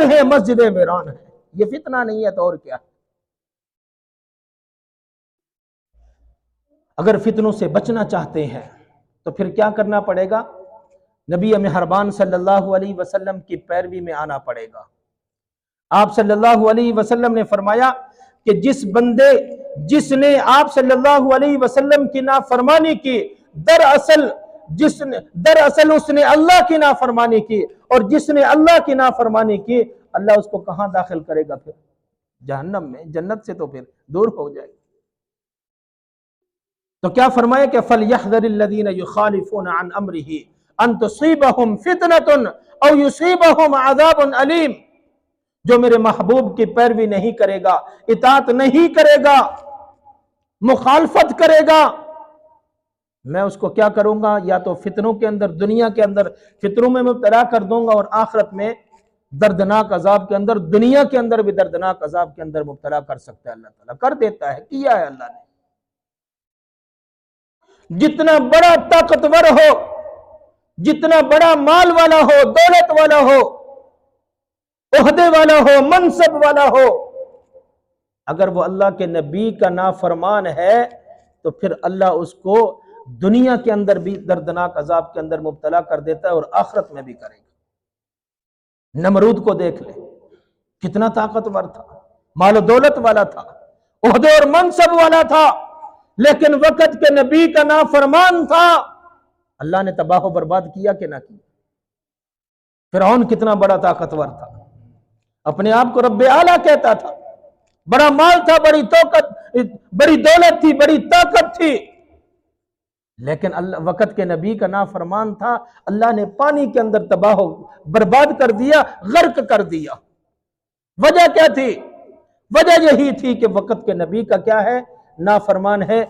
आबाद हैं, मस्जिदें वीरान हैं। ये फितना नहीं है तो और क्या? अगर फितनों से बचना चाहते हैं तो फिर क्या करना पड़ेगा? नबी मेहरबान सल्लल्लाहु अलैहि वसल्लम की पैरवी में आना पड़ेगा। आप सल्लल्लाहु अलैहि वसल्लम ने फरमाया कि जिसने आप सल्लल्लाहु अलैहि वसल्लम की नाफरमानी की, दरअसल उसने अल्लाह की नाफरमानी की, और जिसने अल्लाह की नाफरमानी की, अल्लाह उसको कहां दाखिल करेगा? फिर जहन्नम में। जन्नत से तो फिर दूर हो जाएगा। तो क्या फरमाया कि फलयहज़रिल्लज़ीना युखालिफूना अन अम्रिही अन तुसीबहुम फितनतुन औ युसीबहुम अज़ाबुन अलीम। जो मेरे महबूब की पैरवी नहीं करेगा, इताअत नहीं करेगा, मुखालफत करेगा, मैं उसको क्या करूंगा? या तो फितनों के अंदर, दुनिया के अंदर फितनों में मुब्तला कर दूंगा, और आखिरत में दर्दनाक अजाब के अंदर, दुनिया के अंदर भी दर्दनाक अजाब के अंदर मुब्तला कर सकता है। अल्लाह ताला कर देता है, किया है अल्लाह ने। जितना बड़ा ताकतवर हो, जितना बड़ा माल वाला हो, दौलत वाला हो, ओहदे वाला हो, मनसब वाला हो, अगर वो अल्लाह के नबी का नाफरमान है तो फिर अल्लाह उसको दुनिया के अंदर भी दर्दनाक अजाब के अंदर मुब्तला कर देता है, और आखिरत में भी करेगा। नमरूद को देख ले, कितना ताकतवर था, मालो दौलत वाला था, ओहदे और मनसब वाला था, लेकिन वक्त के नबी का नाफरमान था। अल्लाह ने तबाह बर्बाद किया कि ना किया? फिरौन कितना बड़ा ताकतवर था, अपने आप को रब्बे आला कहता था, बड़ा माल था, बड़ी दौलत थी, बड़ी ताकत थी, लेकिन अल्लाह वक्त के नबी का नाफरमान था। अल्लाह ने पानी के अंदर तबाह बर्बाद कर दिया, गर्क कर दिया। वजह क्या थी? वजह यही थी कि वक्त के नबी का क्या है? नाफरमान है।